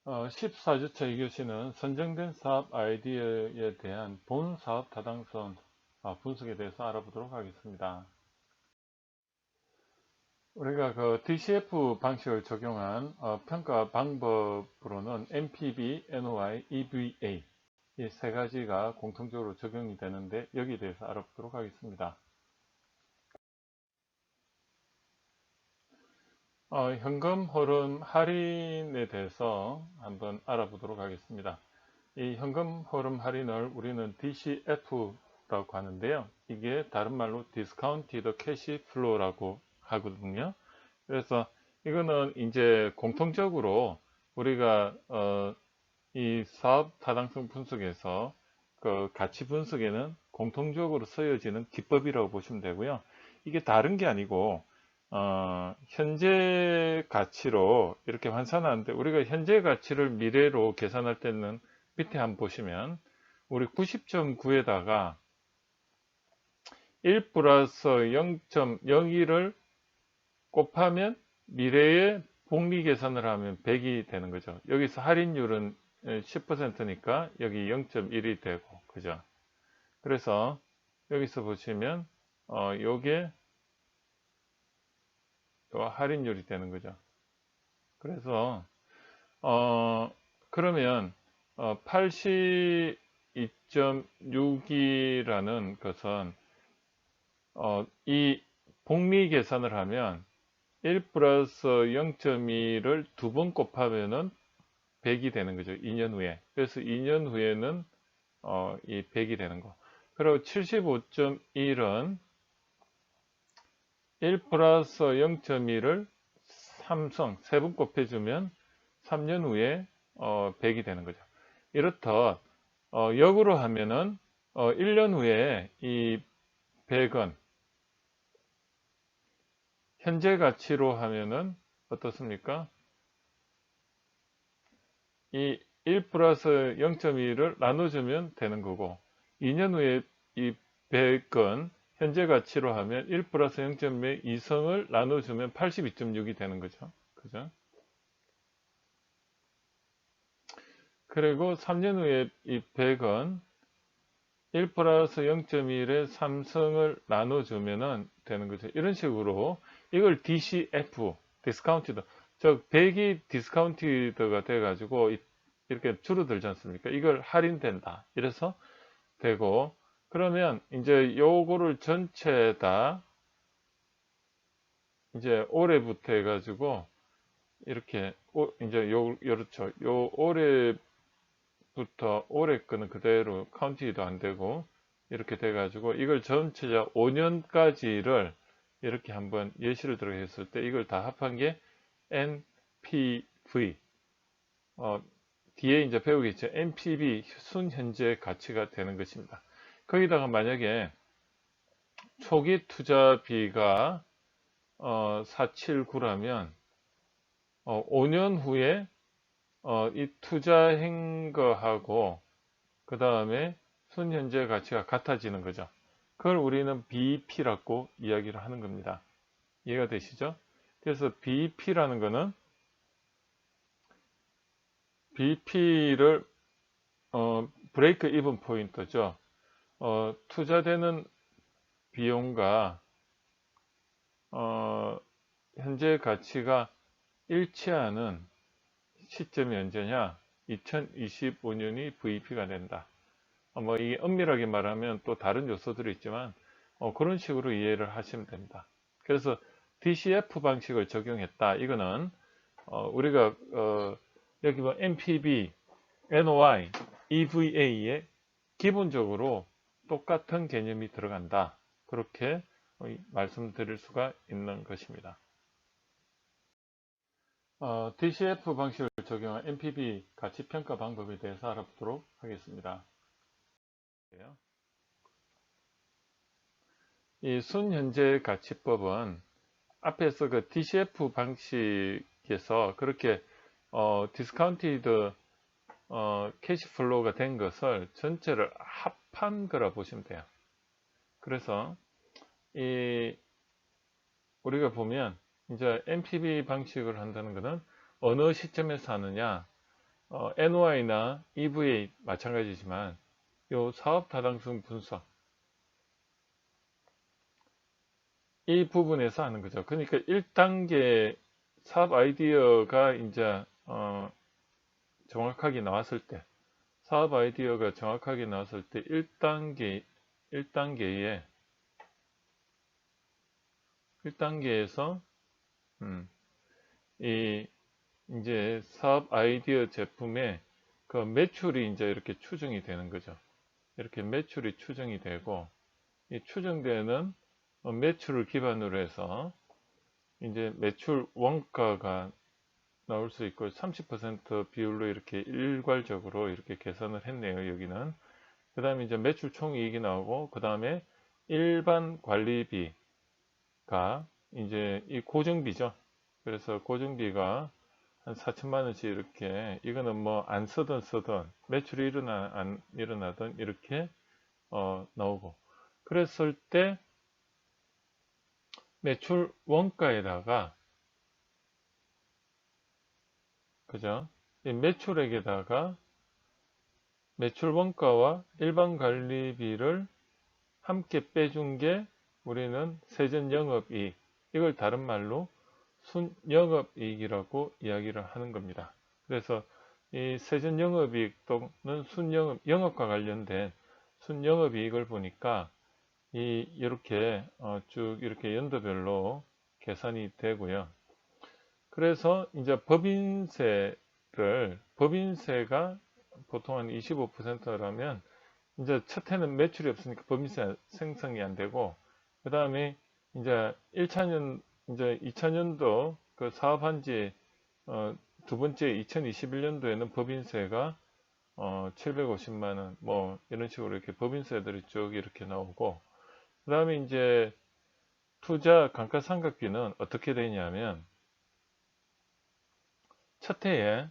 14주차 2교시는 선정된 사업 아이디어에 대한 본 사업 타당성 분석에 대해서 알아보도록 하겠습니다. 우리가 그 DCF 방식을 적용한 평가 방법으로는 MPB, NOI, EVA 이 세 가지가 공통적으로 적용이 되는데 여기에 대해서 알아보도록 하겠습니다. 현금 흐름 할인에 대해서 한번 알아보도록 하겠습니다. 이 현금 흐름 할인을 우리는 DCF라고 하는데요. 이게 다른 말로 Discounted Cash Flow라고 하거든요. 그래서 이거는 이제 공통적으로 우리가 이 사업 타당성 분석에서 그 가치 분석에는 공통적으로 쓰여지는 기법이라고 보시면 되고요. 이게 다른 게 아니고 현재 가치로 이렇게 환산하는데 우리가 현재 가치를 미래로 계산할 때는 밑에 한번 보시면 우리 90.9에다가 1 플러스 0.01을 곱하면 미래의 복리 계산을 하면 100이 되는 거죠. 여기서 할인율은 10%니까 여기 0.1이 되고 그죠. 그래서 여기서 보시면 요게 할인율이 되는 거죠. 그래서 그러면 82.6이라는 것은 이 복리 계산을 하면 1 플러스 0.2를 두 번 곱하면은 100이 되는 거죠. 2년 후에. 그래서 2년 후에는 이 100이 되는 거. 그리고 75.1은 1 플러스 0.2를 삼성 세 번 곱해주면 3년 후에 100이 되는 거죠. 이렇듯 역으로 하면은 1년 후에 이 100은 현재 가치로 하면은 어떻습니까? 이 1 플러스 0.2를 나눠주면 되는 거고 2년 후에 이 100은 현재 가치로 하면 1 플러스 0.2성을 나눠주면 82.6이 되는 거죠. 그죠? 그리고 3년 후에 이 100은 1 플러스 0.1의 3성을 나눠주면 되는 거죠. 이런 식으로 이걸 DCF, 디스카운티드, 즉 100이 디스카운티드가 돼가지고 이렇게 줄어들지 않습니까? 이걸 할인된다. 이래서 되고 그러면 이제 요거를 전체 다 이제 올해부터 해가지고 이렇게 이제 요렇죠. 요 올해부터 올해 거는 그대로 카운티도 안 되고 이렇게 돼가지고 이걸 전체적 5년까지를 이렇게 한번 예시를 들어 했을 때 이걸 다 합한 게 NPV 뒤에 이제 배우겠죠. NPV 순현재 가치가 되는 것입니다. 거기다가 만약에 초기 투자비가 479라면 5년 후에 이 투자한 거하고 그 다음에 순현재 가치가 같아지는 거죠. 그걸 우리는 BEP라고 이야기를 하는 겁니다. 이해가 되시죠? 그래서 BEP라는 거는 BEP를 브레이크 이븐 포인트죠. 투자되는 비용과 현재 가치가 일치하는 시점이 언제냐? 2025년이 VP가 된다. 뭐 이게 엄밀하게 말하면 또 다른 요소들이 있지만 그런 식으로 이해를 하시면 됩니다. 그래서 DCF 방식을 적용했다. 이거는 우리가 여기 뭐 MPB, NOI, EVA에 기본적으로 똑같은 개념이 들어간다. 그렇게 말씀드릴 수가 있는 것입니다. DCF 방식을 적용한 MPB 가치평가 방법에 대해서 알아보도록 하겠습니다. 이 순현재 가치법은 앞에서 그 DCF 방식에서 그렇게 디스카운티드 캐시플로우가 된 것을 전체를 합한 거라 보시면 돼요. 그래서 이 우리가 보면 이제 NPV 방식을 한다는 것은 어느 시점에서 하느냐 NOI나 EVA 마찬가지지만 요 사업 타당성 분석 이 부분에서 하는 거죠. 그러니까 1단계 사업 아이디어가 이제 정확하게 나왔을 때 사업 아이디어가 정확하게 나왔을 때 1단계에서 이 이제 사업 아이디어 제품의 그 매출이 이제 이렇게 추정이 되는 거죠. 이렇게 매출이 추정이 되고 이 추정되는 매출을 기반으로 해서 이제 매출 원가가 나올 수 있고 30% 비율로 이렇게 일괄적으로 이렇게 계산을 했네요. 여기는. 그 다음에 이제 매출 총이익이 나오고 그 다음에 일반 관리비가 이제 이 고정비죠. 그래서 고정비가 한 4천만 원씩 이렇게 이거는 뭐 안 쓰던 매출이 안 일어나던 이렇게 나오고 그랬을 때 매출 원가에다가 그죠? 이 매출액에다가 매출 원가와 일반 관리비를 함께 빼준 게 우리는 세전 영업이익 이걸 다른 말로 순영업이익이라고 이야기를 하는 겁니다. 그래서 이 세전 영업이익 또는 영업과 관련된 순영업이익을 보니까 이렇게 쭉 이렇게 연도별로 계산이 되고요. 그래서 이제 법인세가 보통 한 25%라면 이제 첫 해는 매출이 없으니까 법인세 생성이 안 되고 그 다음에 이제 2000년도 그 사업한 지 두 번째 2021년도에는 법인세가 750만 원 뭐 이런 식으로 이렇게 법인세들이 쭉 이렇게 나오고 그 다음에 이제 투자 감가상각비는 어떻게 되냐면 첫 해에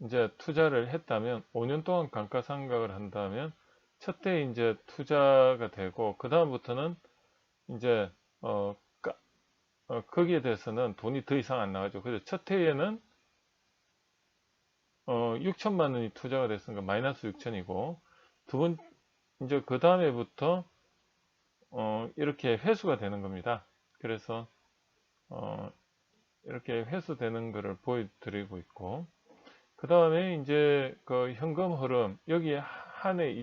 이제 투자를 했다면 5년 동안 감가상각을 한다면 첫 해에 이제 투자가 되고 그 다음부터는 이제 거기에 대해서는 돈이 더 이상 안 나가죠. 그래서 첫 해에는 6천만 원이 투자가 됐으니까 마이너스 6천이고 이제 그 다음에부터 이렇게 회수가 되는 겁니다. 그래서 이렇게 회수되는 것을 보여드리고 있고 그 다음에 이제 그 현금 흐름 여기에 한 해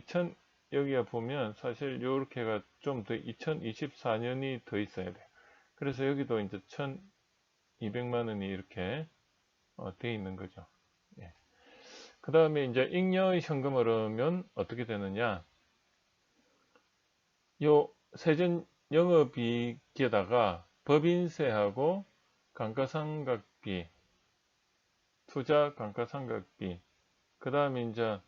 여기가 보면 사실 요렇게가 좀 더 2024년이 더 있어야 돼요. 그래서 여기도 이제 1200만 원이 이렇게 돼 있는 거죠. 예. 그 다음에 이제 잉여 현금 흐름은 어떻게 되느냐 요 세전 영업이익에다가 법인세하고 감가상각비 투자 감가상각비 그 다음에 이제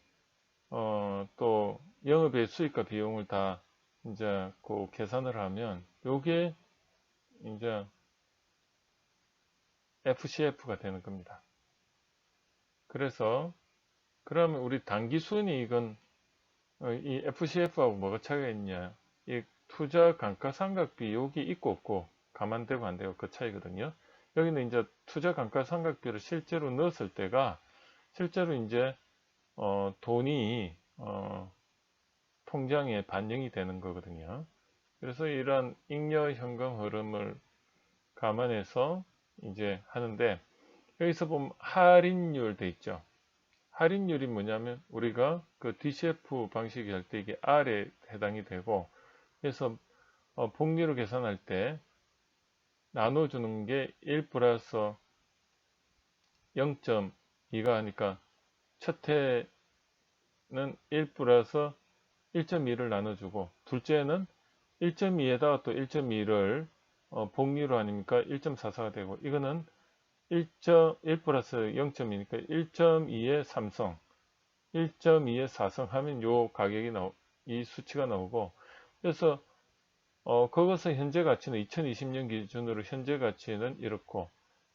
또 영업의 수익과 비용을 다 이제 그 계산을 하면 요게 이제 FCF가 되는 겁니다. 그래서 그러면 우리 당기순이익은 이 FCF하고 뭐가 차이가 있냐 이 투자 감가상각비 여기 있고 없고 감안되고 안 되고 그 차이거든요. 여기는 이제 투자 감가상각비를 실제로 넣었을 때가 실제로 이제 돈이 통장에 반영이 되는 거거든요. 그래서 이러한 잉여 현금 흐름을 감안해서 이제 하는데 여기서 보면 할인율 돼 있죠. 할인율이 뭐냐면 우리가 그 DCF 방식이 할 때 이게 R에 해당이 되고 그래서 복리로 계산할 때 나눠주는 게 1 플러스 0.2가 하니까 첫 해는 1 플러스 1.2를 나눠주고 둘째는 1.2에다가 또 1.2를 복리로 하니까 1.44가 되고 이거는 1 플러스 0.2니까 1.2의 3성 1.2의 4성 하면 요 가격이 이 수치가 나오고 그래서 그것은 현재 가치는 2020년 기준으로 현재 가치는 이렇고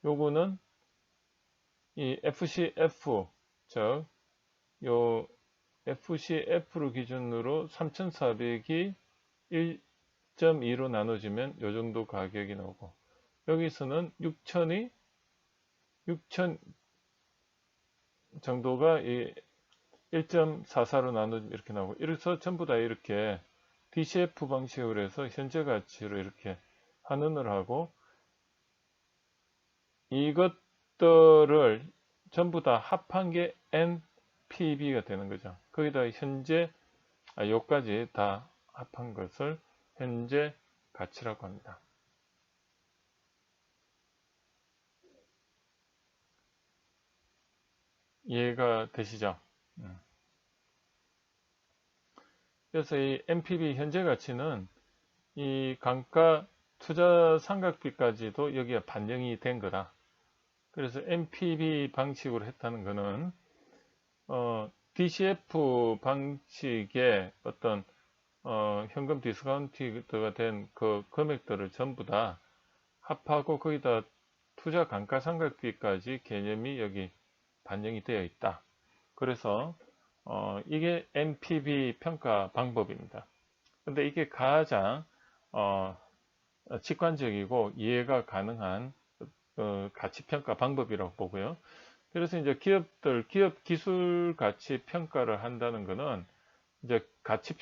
요거는 이 FCF 즉 요 FCF로 기준으로 3,400이 1.2로 나눠지면 요 정도 가격이 나오고 여기서는 6,000이 정도가 이 1.44로 나누면 이렇게 나오고, 이래서 전부 다 이렇게 DCF 방식으로 해서 현재 가치로 이렇게 환원을 하고, 이것들을 전부 다 합한 게 NPV가 되는 거죠. 거기다 현재, 요까지 다 합한 것을 현재 가치라고 합니다. 이해가 되시죠? 그래서 이 NPV 현재 가치는 이 감가 투자 상각비까지도 여기에 반영이 된 거다. 그래서 NPV 방식으로 했다는 거는 DCF 방식의 어떤 현금 디스카운트가 된 그 금액들을 전부 다 합하고 거기다 투자 감가상각비까지 개념이 여기 반영이 되어 있다. 그래서 이게 NPV 평가 방법입니다. 근데 이게 가장 직관적이고 이해가 가능한 가치 평가 방법이라고 보고요. 그래서 이제 기업들 기업 기술 가치 평가를 한다는 것은 이제 가치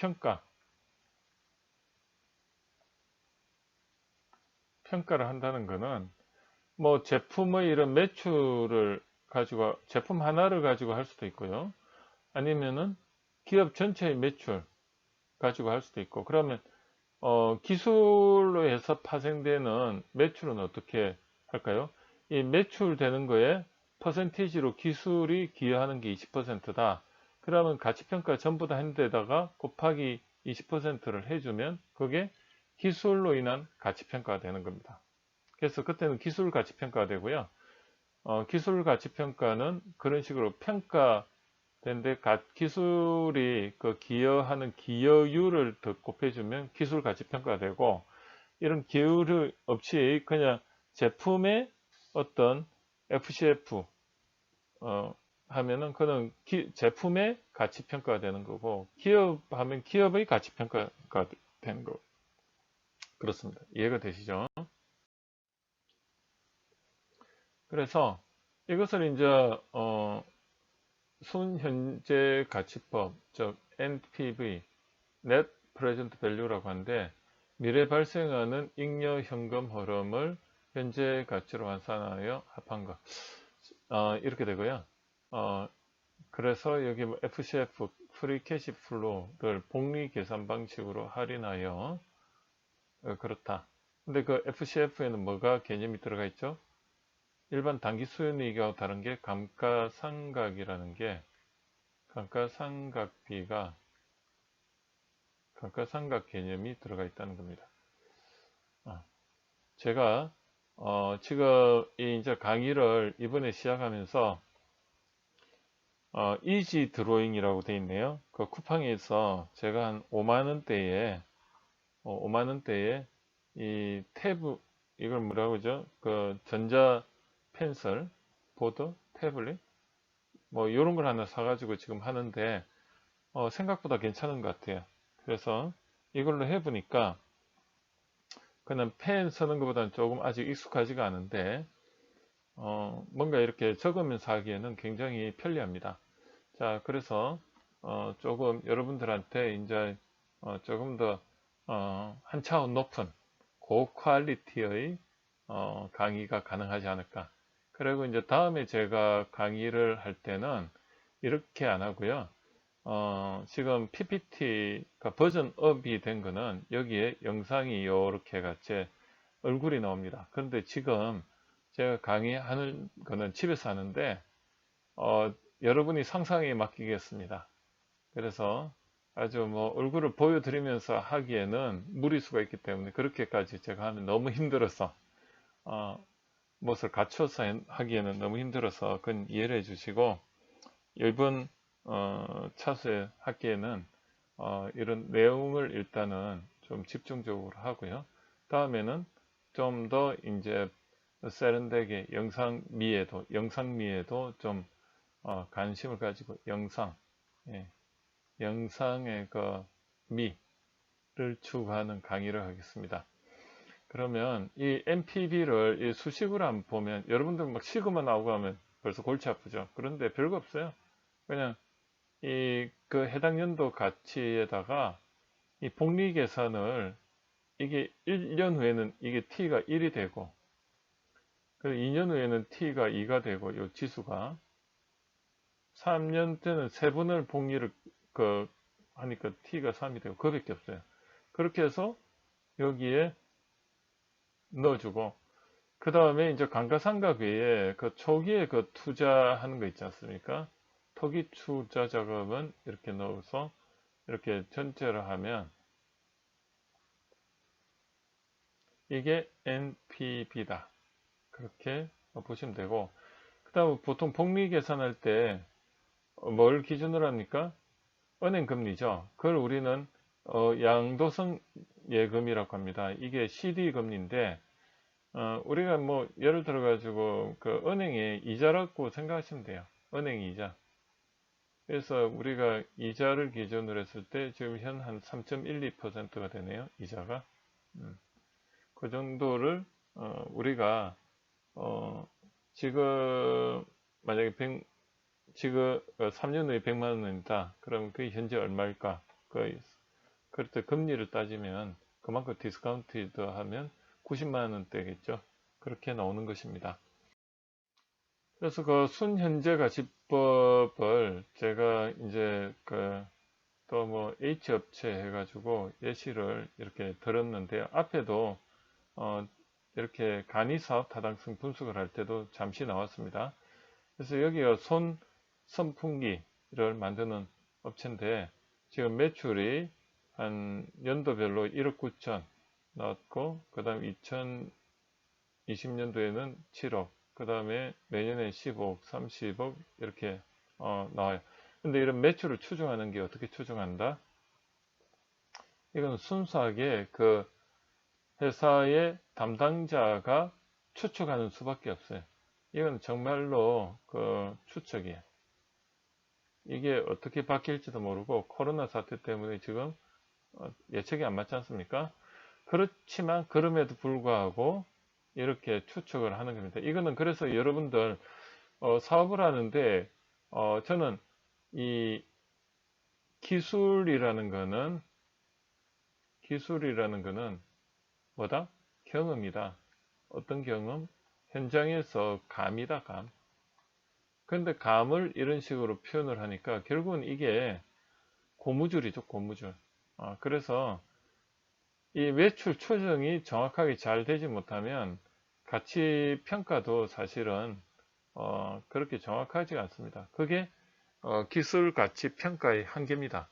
평가를 한다는 것은 뭐 제품의 이런 매출을 가지고 제품 하나를 가지고 할 수도 있고요. 아니면은 기업 전체의 매출 가지고 할 수도 있고, 그러면 기술로 해서 파생되는 매출은 어떻게 할까요? 이 매출 되는 거에 퍼센티지로 기술이 기여하는 게 20%다. 그러면 가치평가 전부 다 한 데다가 곱하기 20%를 해주면 그게 기술로 인한 가치평가가 되는 겁니다. 그래서 그때는 기술 가치평가가 되고요. 기술 가치평가는 그런 식으로 평가된데 기술이 그 기여하는 기여율을 더 곱해주면 기술 가치평가가 되고, 이런 기여율 없이 그냥 제품의 어떤 FCF 하면은 그는 제품의 가치평가가 되는 거고, 기업하면 기업의 가치평가가 되는 거. 그렇습니다. 이해가 되시죠? 그래서 이것을 이제 순현재 가치법, 즉 NPV, Net Present Value라고 하는데, 미래 발생하는 잉여 현금 흐름을 현재 가치로 환산하여 합한 것. 이렇게 되고요. 그래서 여기 뭐 FCF, Free Cash Flow를 복리 계산 방식으로 할인하여 그렇다. 근데 그 FCF에는 뭐가 개념이 들어가 있죠? 일반 단기 수익이익하고 다른 게 감가상각이라는 게, 감가상각비가 감가상각 개념이 들어가 있다는 겁니다. 제가 지금 이제 강의를 이번에 시작하면서 이지 드로잉이라고 되어 있네요. 그 쿠팡에서 제가 한 5만 원대에 5만 원대에 이 탭, 이걸 뭐라고 하죠? 그 전자 펜슬, 보드, 태블릿 뭐 이런 걸 하나 사가지고 지금 하는데 생각보다 괜찮은 것 같아요. 그래서 이걸로 해보니까 그냥 펜 쓰는 것보다는 조금 아직 익숙하지가 않은데 뭔가 이렇게 적으면서 하기에는 굉장히 편리합니다. 자, 그래서 조금 여러분들한테 이제 조금 더 한 차원 높은 고퀄리티의 강의가 가능하지 않을까. 그리고 이제 다음에 제가 강의를 할 때는 이렇게 안 하고요. 지금 PPT가 버전 업이 된 거는 여기에 영상이 이렇게 같이 얼굴이 나옵니다. 그런데 지금 제가 강의하는 거는 집에서 하는데 여러분이 상상에 맡기겠습니다. 그래서 아주 뭐 얼굴을 보여드리면서 하기에는 무리수가 있기 때문에 그렇게까지 제가 하면 너무 힘들어서 무엇을 갖춰서 하기에는 너무 힘들어서 그건 이해를 해주시고, 이번 차수에 하기에는 이런 내용을 일단은 좀 집중적으로 하고요. 다음에는 좀 더 이제 세련되게 영상미에도 좀 관심을 가지고 예, 영상의 그 미를 추구하는 강의를 하겠습니다. 그러면 이 MPV를 수식으로 한번 보면 여러분들 막 시그마 나오고 하면 벌써 골치 아프죠. 그런데 별거 없어요. 그냥 그 해당 연도 가치에다가 이 복리 계산을 이게 1년 후에는 이게 t가 1이 되고, 그리고 2년 후에는 t가 2가 되고, 요 지수가 3년 때는 세 번을 복리를 하니까 t가 3이 되고, 그거밖에 없어요. 그렇게 해서 여기에 넣어주고, 그 다음에 이제 감가상각 외에 그 초기에 그 투자하는 거 있지 않습니까? 토기 투자 자금은 이렇게 넣어서 이렇게 전체를 하면 이게 NPV다. 그렇게 보시면 되고, 그 다음 보통 복리 계산할 때 뭘 기준으로 합니까? 은행 금리죠. 그걸 우리는 양도성 예금이라고 합니다. 이게 CD 금리인데 우리가 뭐 예를 들어 가지고 그 은행의 이자라고 생각하시면 돼요. 은행 이자. 그래서 우리가 이자를 기준으로 했을 때 지금 현 한 3.12%가 되네요. 이자가. 그 정도를 우리가 지금 만약에 지금 3년 후에 100만 원이다. 그럼 그게 현재 얼마일까? 그럴 때 금리를 따지면 그만큼 디스카운트 하면 90만 원대겠죠. 그렇게 나오는 것입니다. 그래서 그 순현재 가치법을 제가 이제 또 뭐 H업체 해가지고 예시를 이렇게 들었는데요. 앞에도 이렇게 간이사업 타당성 분석을 할 때도 잠시 나왔습니다. 그래서 여기가 선풍기를 만드는 업체인데 지금 매출이 한 연도별로 1억 9천 나왔고, 그 다음 2020년도에는 7억, 그 다음에 내년에 15억, 30억 이렇게 나와요. 근데 이런 매출을 추정하는 게 어떻게 추정한다? 이건 순수하게 그 회사의 담당자가 추측하는 수밖에 없어요. 이건 정말로 그 추측이에요. 이게 어떻게 바뀔지도 모르고 코로나 사태 때문에 지금 예측이 안 맞지 않습니까? 그렇지만 그럼에도 불구하고 이렇게 추측을 하는 겁니다. 이거는 그래서 여러분들 사업을 하는데 저는 이 기술이라는 거는 뭐다? 경험이다. 어떤 경험? 현장에서 감이다, 감. 그런데 감을 이런 식으로 표현을 하니까 결국은 이게 고무줄이죠, 고무줄. 그래서 이 매출 추정이 정확하게 잘 되지 못하면 가치 평가도 사실은 그렇게 정확하지가 않습니다. 그게 기술 가치 평가의 한계입니다.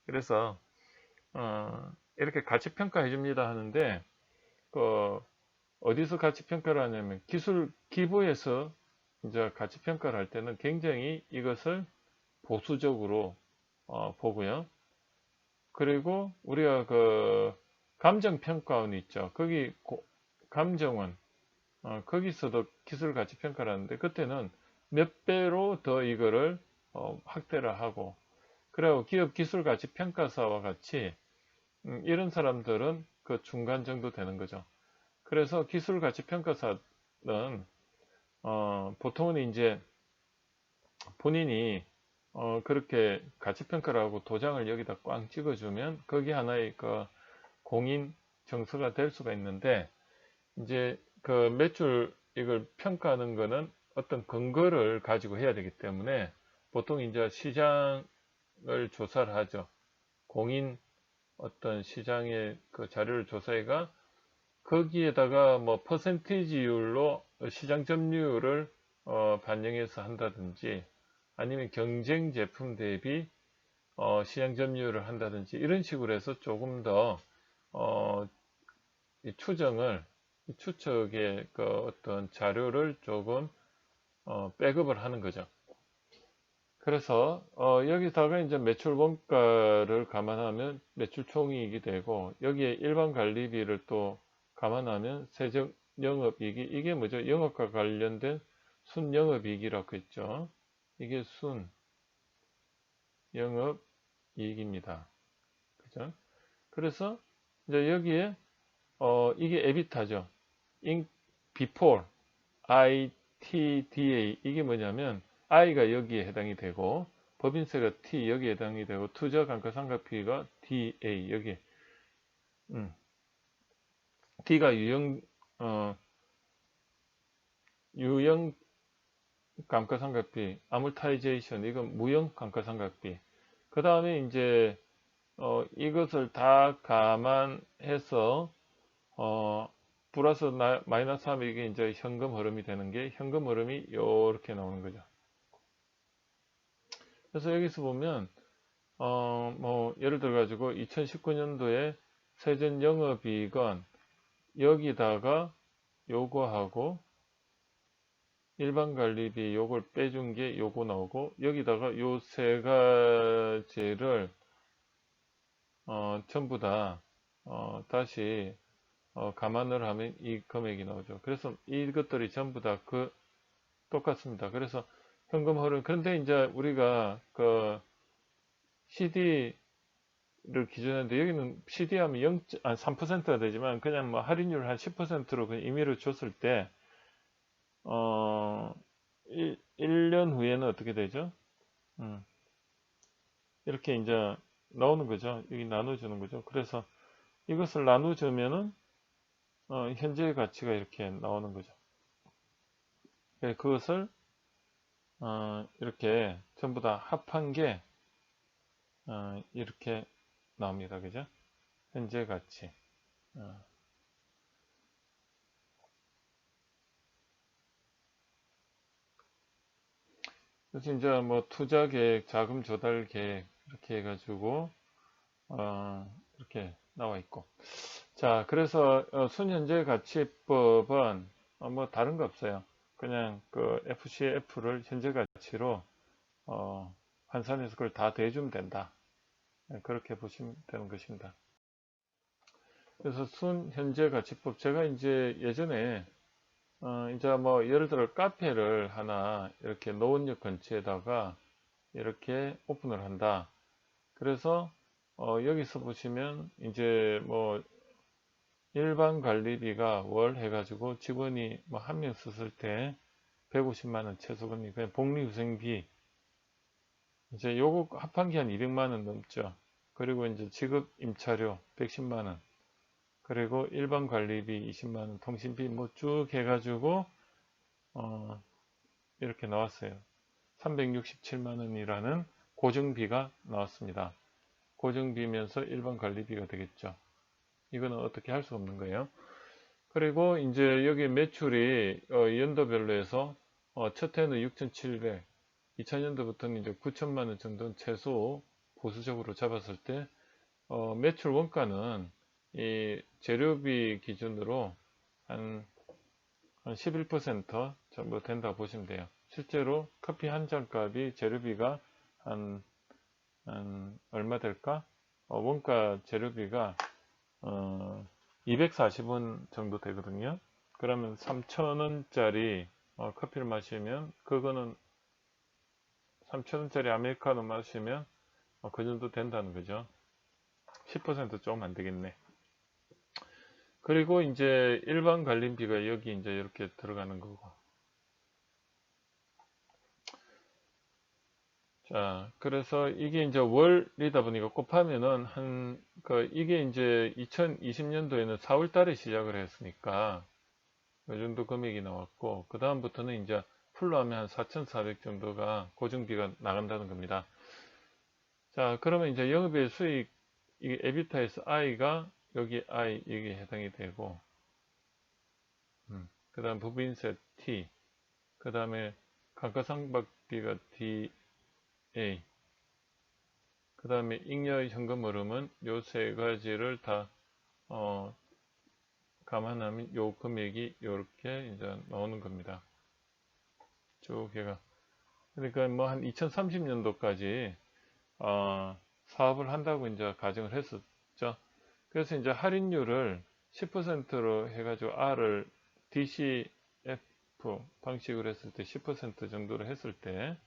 그래서 이렇게 가치 평가해 줍니다 하는데 어디서 가치 평가를 하냐면 기술 기부에서 이제 가치 평가를 할 때는 굉장히 이것을 보수적으로 보고요. 그리고 우리가 그 감정 평가원 있죠. 거기 감정원 거기서도 기술 가치 평가를 하는데 그때는 몇 배로 더 이거를 확대를 하고, 그리고 기업 기술 가치 평가사와 같이 이런 사람들은 그 중간 정도 되는 거죠. 그래서 기술 가치 평가사는 보통은 이제 본인이 그렇게 가치 평가를 하고 도장을 여기다 꽝 찍어주면 거기 하나의 그 공인 정서가 될 수가 있는데, 이제 그 매출 이걸 평가하는 거는 어떤 근거를 가지고 해야 되기 때문에 보통 이제 시장을 조사를 하죠. 공인 어떤 시장의 그 자료를 조사해가 거기에다가 뭐 퍼센티지율로 시장 점유율을 반영해서 한다든지 아니면 경쟁 제품 대비 시장 점유율을 한다든지 이런 식으로 해서 조금 더 이 추측의 그 어떤 자료를 조금 백업을 하는 거죠. 그래서 여기다가 이제 매출 원가를 감안하면 매출 총이익이 되고, 여기에 일반 관리비를 또 감안하면 세정 영업이익이, 이게 뭐죠? 영업과 관련된 순영업이익이라고 했죠. 이게 순영업이익입니다. 그죠? 그래서 이제 여기에 이게 에비타죠. before TDA 이게 뭐냐면 I가 여기에 해당이 되고 법인세가 T 여기에 해당이 되고 투자 감가상각비가 DA 여기 D가 유형 감가상각비, 아몰타이제이션 이건 무형 감가상각비. 그 다음에 이제 이것을 다 감안해서 플러스 마이너스 하면 이게 이제 현금 흐름이 되는 게 현금 흐름이 이렇게 나오는 거죠. 그래서 여기서 보면 뭐 예를 들어 가지고 2019년도에 세전 영업이익은 여기다가 요거하고 일반 관리비 요걸 빼준 게 요거 나오고 여기다가 요 세 가지를 전부 다 다시 감안을 하면 이 금액이 나오죠. 그래서 이것들이 전부 다 똑같습니다. 그래서 현금 흐름 그런데 이제 우리가 그 CD를 기준했는데 여기는 CD 하면 3%가 되지만 그냥 뭐 할인율 한 10%로 그냥 임의로 줬을 때 1년 후에는 어떻게 되죠? 이렇게 이제 나오는 거죠. 여기 나눠주는 거죠. 그래서 이것을 나눠주면은 현재의 가치가 이렇게 나오는 거죠. 그것을 이렇게 전부 다 합한 게 이렇게 나옵니다. 그죠? 현재 가치. 그래서 이제 뭐 투자 계획, 자금 조달 계획 이렇게 해가지고 이렇게 나와 있고. 자, 그래서 순현재 가치법은 뭐 다른 거 없어요. 그냥 그 FCF를 현재 가치로 환산해서 그걸 다 대주면 된다. 그렇게 보시면 되는 것입니다. 그래서 순현재 가치법 제가 이제 예전에 이제 뭐 예를 들어 카페를 하나 이렇게 노원역 근처에다가 이렇게 오픈을 한다. 그래서 여기서 보시면 이제 뭐 일반 관리비가 월 해가지고 직원이 뭐 한 명 썼을 때 150만원 최소금리 그냥 복리후생비 이제 요거 합한 게 한 200만원 넘죠. 그리고 이제 지급 임차료 110만원 그리고 일반 관리비 20만원 통신비 뭐 쭉 해가지고 이렇게 나왔어요. 367만원이라는 고정비가 나왔습니다. 고정비면서 일반 관리비가 되겠죠. 이거는 어떻게 할 수 없는 거예요. 그리고 이제 여기 매출이 연도별로 해서 첫 해는 6,700, 2000년도부터는 이제 9천만 원 정도는 최소 보수적으로 잡았을 때 매출 원가는 이 재료비 기준으로 한 11% 정도 된다 보시면 돼요. 실제로 커피 한 잔 값이 재료비가 한 얼마 될까? 원가 재료비가 240원 정도 되거든요. 그러면 3,000원짜리 커피를 마시면 그거는 3,000원짜리 아메리카노 마시면 그 정도 된다는 거죠. 10% 조금 안 되겠네. 그리고 이제 일반 관리비가 여기 이제 이렇게 들어가는 거고. 자, 그래서 이게 이제 월이다 보니까 곱하면은 이게 이제 2020년도에는 4월 달에 시작을 했으니까 이 정도 금액이 나왔고, 그 다음부터는 이제 풀로 하면 한 4,400 정도가 고정비가 나간다는 겁니다. 자, 그러면 이제 영업외 수익, 이게 에비타에서 I가 여기 I, 여기에 해당이 되고, 그 다음 부부인세 T, 그 다음에 감가상각비가 DA, 그 다음에 잉여 현금 흐름은 요 세 가지를 다 감안하면 요 금액이 요렇게 이제 나오는 겁니다. 쭉 해가. 그러니까 뭐 한 2030년도까지 사업을 한다고 이제 가정을 했었죠. 그래서 이제 할인율을 10%로 해가지고 R을 DCF 방식으로 했을 때 10% 정도로 했을 때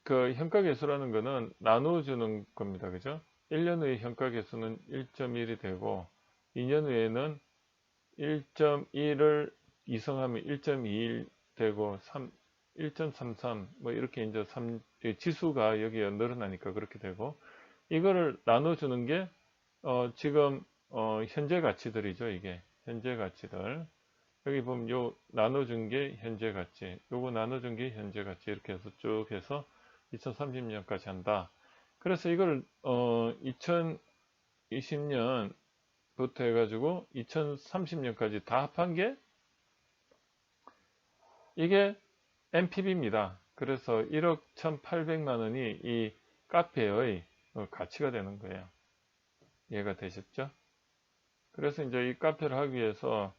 그 현가계수라는 거는 나누어주는 겁니다. 그죠? 1년 후에 현가계수는 1.1이 되고 2년 후에는 1.1을 이성하면 1.21 되고 1.33 뭐 이렇게 이제 지수가 여기에 늘어나니까 그렇게 되고, 이거를 나눠주는 게 지금 현재 가치들이죠. 이게 현재 가치들. 여기 보면 요 나눠준 게 현재 가치, 요거 나눠준 게 현재 가치, 이렇게 해서 쭉 해서 2030년까지 한다. 그래서 이걸 2020년부터 해가지고 2030년까지 다 합한 게 이게 NPV입니다. 그래서 1억 1,800만 원이 이 카페의 가치가 되는 거예요. 이해가 되셨죠? 그래서 이제 이 카페를 하기 위해서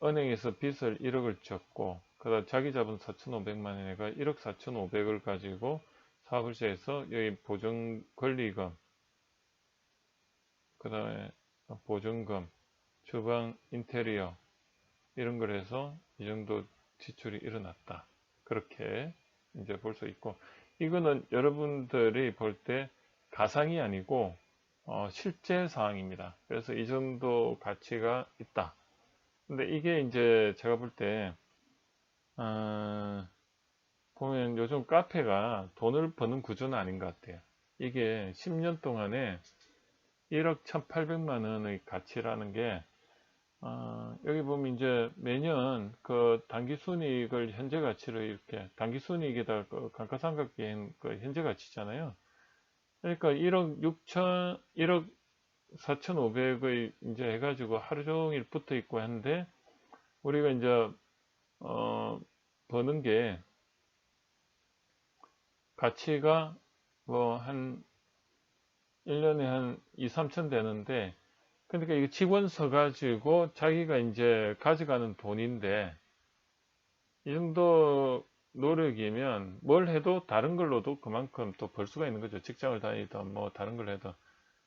은행에서 빚을 1억을 졌고, 그다음 자기 자본 4,500만 원에가 1억 4,500을 가지고 사업을 시작해서 여기 보증 권리금, 그다음에 보증금, 주방 인테리어 이런 걸 해서 이 정도 지출이 일어났다. 그렇게 이제 볼 수 있고, 이거는 여러분들이 볼 때 가상이 아니고 실제 사항입니다. 그래서 이 정도 가치가 있다. 근데 이게 이제 제가 볼 때 보면 요즘 카페가 돈을 버는 구조는 아닌 것 같아요. 이게 10년 동안에 1억 1,800만 원의 가치라는 게 여기 보면 이제 매년 그 당기순이익을 현재 가치로 이렇게 당기순이익에다 그 감가상각비한 그 현재 가치잖아요. 그러니까 1억 4,500의 이제 해가지고 하루 종일 붙어 있고 하는데, 우리가 이제 버는 게 가치가 뭐 한 1년에 한 2, 3천 되는데, 그러니까 이거 직원 서가지고 자기가 이제 가져가는 돈인데, 이 정도 노력이면 뭘 해도 다른 걸로도 그만큼 또 벌 수가 있는 거죠. 직장을 다니던 뭐 다른 걸 해도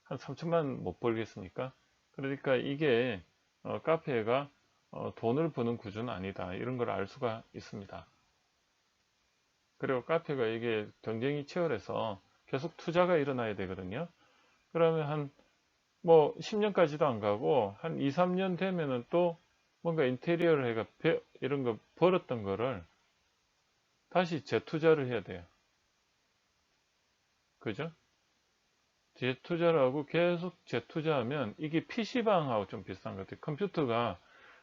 한 3천만 못 벌겠습니까? 그러니까 이게 카페가 돈을 버는 구조는 아니다. 이런 걸 알 수가 있습니다. 그리고 카페가 이게 경쟁이 치열해서 계속 투자가 일어나야 되거든요. 그러면 한 뭐 10년까지도 안 가고 한 2, 3년 되면은 또 뭔가 인테리어를 해가 이런 거 벌었던 거를 다시 재투자를 해야 돼요. 그죠? 재투자를 하고 계속 재투자하면 이게 PC방하고 좀 비슷한 것 같아요. 컴퓨터가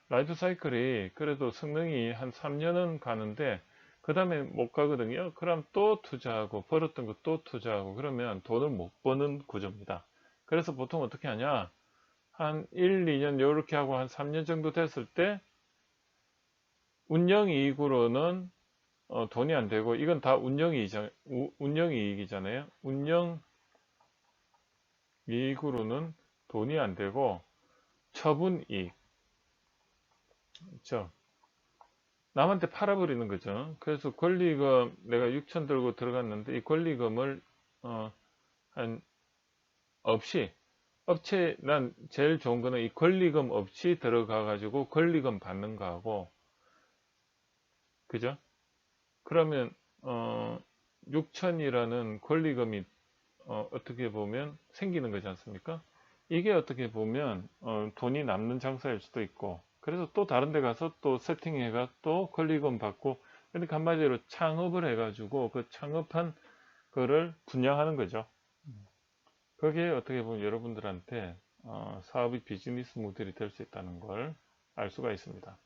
라이프 사이클이 그래도 성능이 한 3년은 가는데 그 다음에 못 가거든요. 그럼 또 투자하고 벌었던 거 또 투자하고 그러면 돈을 못 버는 구조입니다. 그래서 보통 어떻게 하냐, 한 1, 2년 이렇게 하고 한 3년 정도 됐을 때 운영이익으로는 돈이 안 되고, 이건 다 운영이익이잖아요. 운영이익으로는 돈이 안 되고 처분이익, 그렇죠? 남한테 팔아버리는 거죠. 그래서 권리금 내가 6천 들고 들어갔는데 이 권리금을 한 없이 난 제일 좋은 거는 이 권리금 없이 들어가 가지고 권리금 받는 거하고, 그죠? 그러면 6천이라는 권리금이 어떻게 보면 생기는 거지 않습니까? 이게 어떻게 보면 돈이 남는 장사일 수도 있고, 그래서 또 다른 데 가서 또 세팅해가 또 권리금 받고, 그러니까 한마디로 창업을 해가지고 그 창업한 거를 분양하는 거죠. 그게 어떻게 보면 여러분들한테 사업의 비즈니스 모델이 될 수 있다는 걸 알 수가 있습니다.